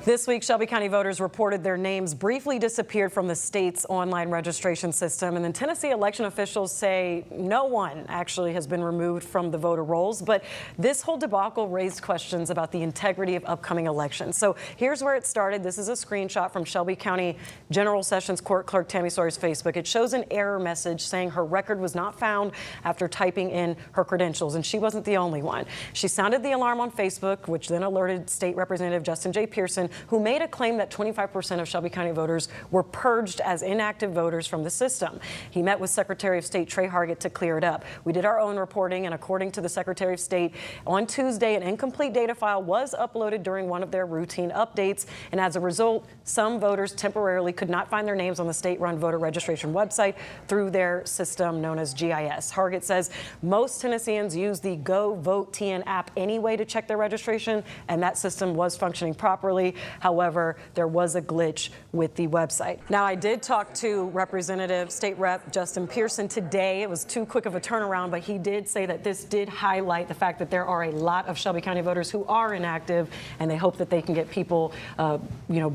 This week, Shelby County voters reported their names briefly disappeared from the state's online registration system. And then Tennessee election officials say no one actually has been removed from the voter rolls. But this whole debacle raised questions about the integrity of upcoming elections. So here's where it started. This is a screenshot from Shelby County General Sessions Court Clerk Tammy Sawyer's Facebook. It shows an error message saying her record was not found after typing in her credentials. And she wasn't the only one. She sounded the alarm on Facebook, which then alerted State Representative Justin J. Pearson, who made a claim that 25% of Shelby County voters were purged as inactive voters from the system. He met with Secretary of State Trey Hargett to clear it up. We did our own reporting, and according to the Secretary of State, on Tuesday, an incomplete data file was uploaded during one of their routine updates, and as a result, some voters temporarily could not find their names on the state-run voter registration website through their system known as GIS. Hargett says most Tennesseans use the Go Vote TN app anyway to check their registration, and that system was functioning properly. However, there was a glitch with the website. Now, I did talk to Representative State Rep Justin Pearson today. It was too quick of a turnaround, but he did say that this did highlight the fact that there are a lot of Shelby County voters who are inactive, and they hope that they can get people,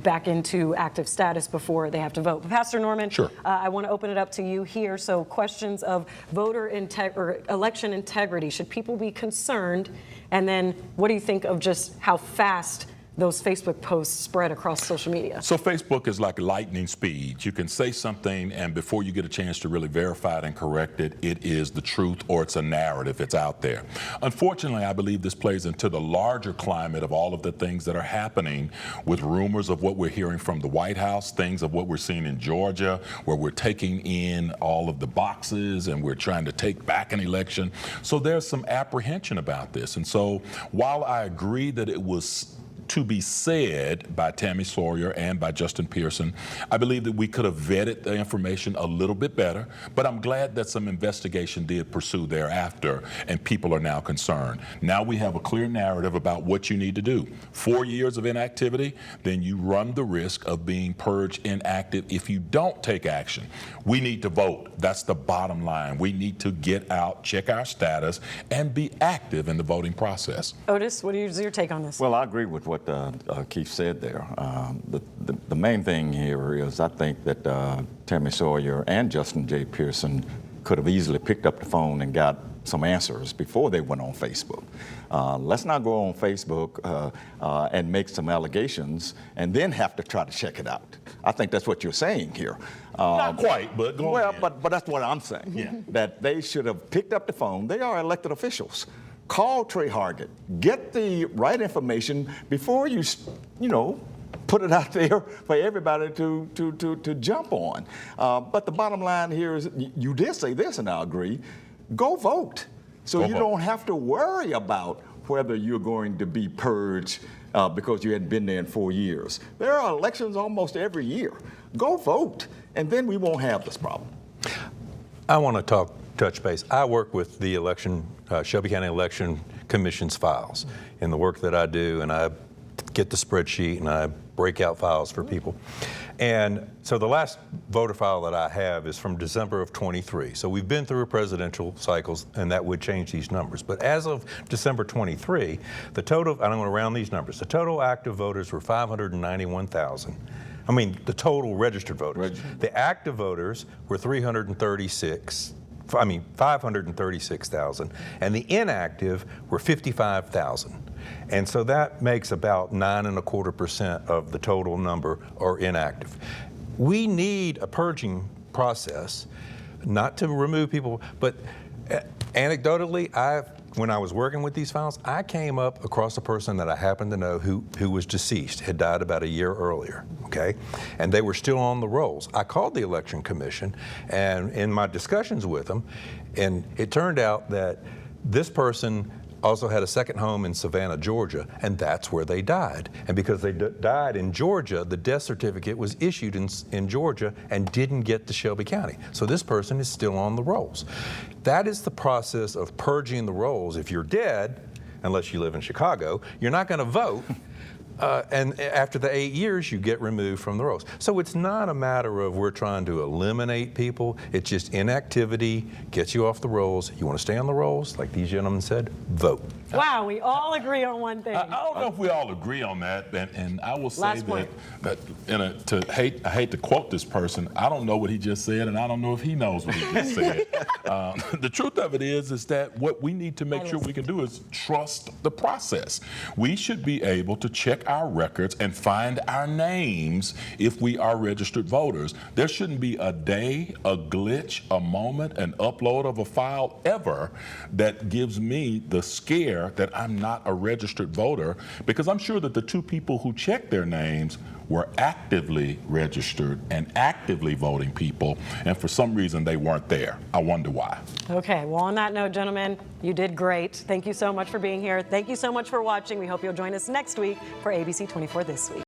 back into active status before they have to vote. Pastor Norman, sure. I want to open it up to you here. So, questions of election integrity. Should people be concerned? And then, what do you think of just how fast those Facebook posts spread across social media? So Facebook is like lightning speed. You can say something, and before you get a chance to really verify it and correct it, it is the truth or it's a narrative. It's out there. Unfortunately, I believe this plays into the larger climate of all of the things that are happening with rumors of what we're hearing from the White House, things of what we're seeing in Georgia, where we're taking in all of the boxes and we're trying to take back an election. So there's some apprehension about this. And so while I agree that it was to be said by Tammy Sawyer and by Justin Pearson, I believe that we could have vetted the information a little bit better, but I'm glad that some investigation did pursue thereafter, and people are now concerned. Now we have a clear narrative about what you need to do. 4 years of inactivity, then you run the risk of being purged inactive if you don't take action. We need to vote. That's the bottom line. We need to get out, check our status, and be active in the voting process. Otis, what is your take on this? Well, I agree with what Keith said there. The main thing here is I think that Tammy Sawyer and Justin J. Pearson could have easily picked up the phone and got some answers before they went on Facebook. Let's not go on Facebook and make some allegations and then have to try to check it out. I think that's what you're saying here. Not quite, but go on. Well, but that's what I'm saying. Yeah. That they should have picked up the phone. They are elected officials. Call Trey Hargett. Get the right information before you put it out there for everybody to jump on. But the bottom line here is, you did say this, and I agree. Go vote, so you don't have to worry about whether you're going to be purged because you hadn't been there in 4 years. There are elections almost every year. Go vote, and then we won't have this problem. I want to touch base. I work with the Shelby County Election Commission's files in the work that I do, and I get the spreadsheet and I break out files for people. And so the last voter file that I have is from December of 23. So we've been through presidential cycles, and that would change these numbers. But as of December 23, the total, and I'm going to round these numbers, the total active voters were 591,000. I mean, the total registered voters. The active voters were 536,000, and the inactive were 55,000. And so that makes about 9.25% of the total number are inactive. We need a purging process, not to remove people, but anecdotally, when I was working with these files, I came up across a person that I happened to know who was deceased, had died about a year earlier, okay? And they were still on the rolls. I called the Election Commission, and in my discussions with them, and it turned out that this person also had a second home in Savannah, Georgia, and that's where they died. And because they died in Georgia, the death certificate was issued in Georgia and didn't get to Shelby County. So this person is still on the rolls. That is the process of purging the rolls. If you're dead, unless you live in Chicago, you're not going to vote. And after the 8 years, you get removed from the rolls. So it's not a matter of we're trying to eliminate people. It's just inactivity gets you off the rolls. You want to stay on the rolls, like these gentlemen said, vote. Wow, we all agree on one thing. I don't know if we all agree on that, and I will say Last point. that I hate to quote this person. I don't know what he just said, and I don't know if he knows what he just said. The truth of it is that what we need to make sure we can do is trust the process. We should be able to check our records and find our names if we are registered voters. There shouldn't be a day, a glitch, a moment, an upload of a file ever that gives me the scare that I'm not a registered voter, because I'm sure that the two people who checked their names were actively registered and actively voting people, and for some reason they weren't there. I wonder why. Okay, well, on that note, gentlemen, you did great. Thank you so much for being here. Thank you so much for watching. We hope you'll join us next week for ABC24 This Week.